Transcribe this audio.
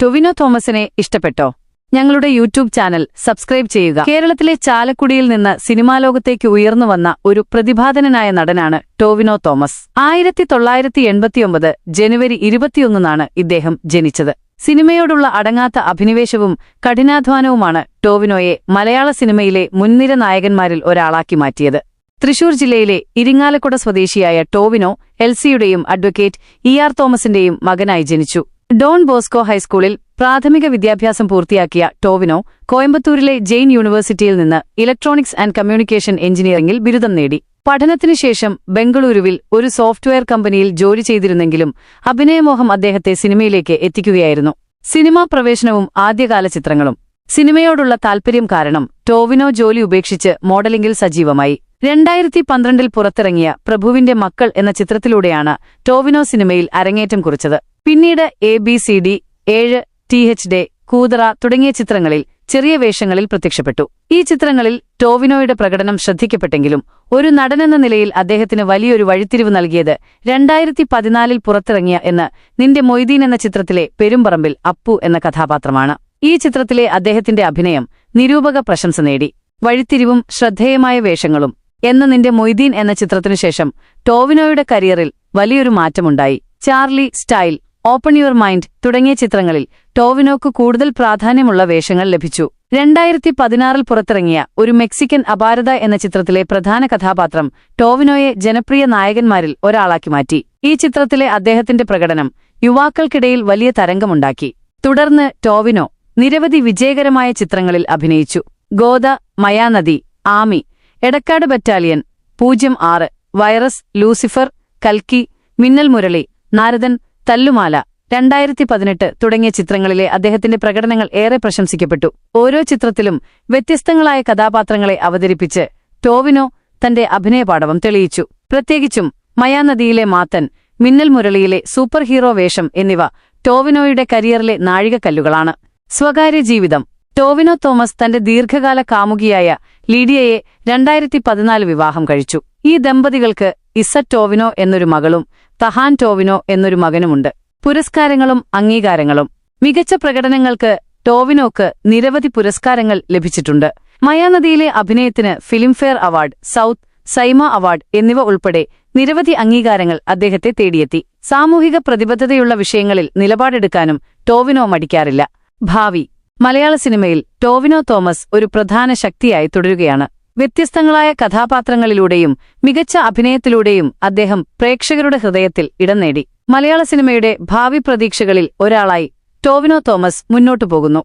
ടൊവിനോ തോമസിനെ ഇഷ്ടപ്പെട്ടോ? ഞങ്ങളുടെ യൂട്യൂബ് ചാനൽ സബ്സ്ക്രൈബ് ചെയ്യുക. കേരളത്തിലെ ചാലക്കുടിയിൽ നിന്ന് സിനിമാലോകത്തേക്ക് ഉയർന്നുവന്ന ഒരു പ്രതിഭാധനനായ നടനാണ് ടൊവിനോ തോമസ്. 1989 ജനുവരി 21 ഇദ്ദേഹം ജനിച്ചത്. സിനിമയോടുള്ള അടങ്ങാത്ത അഭിനിവേശവും കഠിനാധ്വാനവുമാണ് ടൊവിനോയെ മലയാള സിനിമയിലെ മുൻനിര നായകന്മാരിൽ ഒരാളാക്കി മാറ്റിയത്. തൃശൂർ ജില്ലയിലെ ഇരിങ്ങാലക്കുട സ്വദേശിയായ ടൊവിനോ എൽസിയുടെയും അഡ്വക്കേറ്റ് ഇ.ആർ. തോമസിന്റെയും മകനായി ജനിച്ചു. ഡോൺ ബോസ്കോ ഹൈസ്കൂളിൽ പ്രാഥമിക വിദ്യാഭ്യാസം പൂർത്തിയാക്കിയ ടൊവിനോ കോയമ്പത്തൂരിലെ ജെയിൻ യൂണിവേഴ്സിറ്റിയിൽ നിന്ന് ഇലക്ട്രോണിക്സ് ആൻഡ് കമ്മ്യൂണിക്കേഷൻ എഞ്ചിനീയറിംഗിൽ ബിരുദം നേടി. പഠനത്തിനുശേഷം ബംഗളൂരുവിൽ ഒരു സോഫ്റ്റ്വെയർ കമ്പനിയിൽ ജോലി ചെയ്തിരുന്നെങ്കിലും അഭിനയമോഹം അദ്ദേഹത്തെ സിനിമയിലേക്ക് എത്തിക്കുകയായിരുന്നു. സിനിമാ പ്രവേശനവും ആദ്യകാല ചിത്രങ്ങളും. സിനിമയോടുള്ള താൽപര്യം കാരണം ടൊവിനോ ജോലി ഉപേക്ഷിച്ച് മോഡലിംഗിൽ സജീവമായി. 2012 പുറത്തിറങ്ങിയ പ്രഭുവിന്റെ മക്കൾ എന്ന ചിത്രത്തിലൂടെയാണ് ടൊവിനോ സിനിമയിൽ അരങ്ങേറ്റം കുറിച്ചത്. പിന്നീട് ABCD, 7, THD, കൂതറ തുടങ്ങിയ ചിത്രങ്ങളിൽ ചെറിയ വേഷങ്ങളിൽ പ്രത്യക്ഷപ്പെട്ടു. ഈ ചിത്രങ്ങളിൽ ടൊവിനോയുടെ പ്രകടനം ശ്രദ്ധിക്കപ്പെട്ടെങ്കിലും ഒരു നടനെന്ന നിലയിൽ അദ്ദേഹത്തിന് വലിയൊരു വഴിത്തിരിവ് നൽകിയത് 2014 പുറത്തിറങ്ങിയ നിന്റെ മൊയ്തീൻ എന്ന ചിത്രത്തിലെ പെരുമ്പറമ്പിൽ അപ്പു എന്ന കഥാപാത്രമാണ്. ഈ ചിത്രത്തിലെ അദ്ദേഹത്തിന്റെ അഭിനയം നിരൂപക പ്രശംസ നേടി. വഴിത്തിരിവും ശ്രദ്ധേയമായ വേഷങ്ങളും നിന്റെ മൊയ്തീൻ എന്ന ചിത്രത്തിനുശേഷം ടൊവിനോയുടെ കരിയറിൽ വലിയൊരു മാറ്റമുണ്ടായി. Charlie, style, open your mind തുടങ്ങിയ ചിത്രങ്ങളിൽ ടൊവിനോക്ക് കൂടുതൽ പ്രാധാന്യമുള്ള വേഷങ്ങൾ ലഭിച്ചു. 2016 പുറത്തിറങ്ങിയ ഒരു മെക്സിക്കൻ അപാരത എന്ന ചിത്രത്തിലെ പ്രധാന കഥാപാത്രം ടൊവിനോയെ ജനപ്രിയ നായകന്മാരിൽ ഒരാളാക്കി മാറ്റി. ഈ ചിത്രത്തിലെ അദ്ദേഹത്തിന്റെ പ്രകടനം യുവാക്കൾക്കിടയിൽ വലിയ തരംഗമുണ്ടാക്കി. തുടർന്ന് ടൊവിനോ നിരവധി വിജയകരമായ ചിത്രങ്ങളിൽ അഭിനയിച്ചു. Godha, Mayanadi, Aami, Edakkad battalion, 06, virus, Lucifer, കൽക്കി, മിന്നൽ മുരളി, നാരദൻ, തല്ലുമാല, 2018 തുടങ്ങിയ ചിത്രങ്ങളിലെ അദ്ദേഹത്തിന്റെ പ്രകടനങ്ങൾ ഏറെ പ്രശംസിക്കപ്പെട്ടു. ഓരോ ചിത്രത്തിലും വ്യത്യസ്തങ്ങളായ കഥാപാത്രങ്ങളെ അവതരിപ്പിച്ച് ടൊവിനോ തന്റെ അഭിനയപാടവം തെളിയിച്ചു. പ്രത്യേകിച്ചും മയാനദിയിലെ മാത്തൻ, മിന്നൽ മുരളിയിലെ സൂപ്പർ ഹീറോ വേഷം എന്നിവ ടൊവിനോയുടെ കരിയറിലെ നാഴികക്കല്ലുകളാണ്. സ്വകാര്യ ജീവിതം. ടൊവിനോ തോമസ് തന്റെ ദീർഘകാല കാമുകിയായ ലീഡിയയെ 2014 വിവാഹം കഴിച്ചു. ഈ ദമ്പതികൾക്ക് ഇസറ്റ് ടൊവിനോ എന്നൊരു മകളും തഹാൻ ടൊവിനോ എന്നൊരു മകനുമുണ്ട്. പുരസ്കാരങ്ങളും അംഗീകാരങ്ങളും. മികച്ച പ്രകടനങ്ങൾക്ക് ടൊവിനോക്ക് നിരവധി പുരസ്കാരങ്ങൾ ലഭിച്ചിട്ടുണ്ട്. മയാനദിയിലെ അഭിനയത്തിന് Filmfare award, south Saima award എന്നിവ ഉൾപ്പെടെ നിരവധി അംഗീകാരങ്ങൾ അദ്ദേഹത്തെ തേടിയെത്തി. സാമൂഹിക പ്രതിബദ്ധതയുള്ള വിഷയങ്ങളിൽ നിലപാടെടുക്കാനും ടൊവിനോ മടിക്കാറില്ല. ഭാവി. മലയാള സിനിമയിൽ ടൊവിനോ തോമസ് ഒരു പ്രധാന ശക്തിയായി തുടരുകയാണ്. വ്യത്യസ്തങ്ങളായ കഥാപാത്രങ്ങളിലൂടെയും മികച്ച അഭിനയത്തിലൂടെയും അദ്ദേഹം പ്രേക്ഷകരുടെ ഹൃദയത്തിൽ ഇടം നേടി. മലയാള സിനിമയുടെ ഭാവി പ്രതീക്ഷകളിൽ ഒരാളായി ടൊവിനോ തോമസ് മുന്നോട്ടു പോകുന്നു.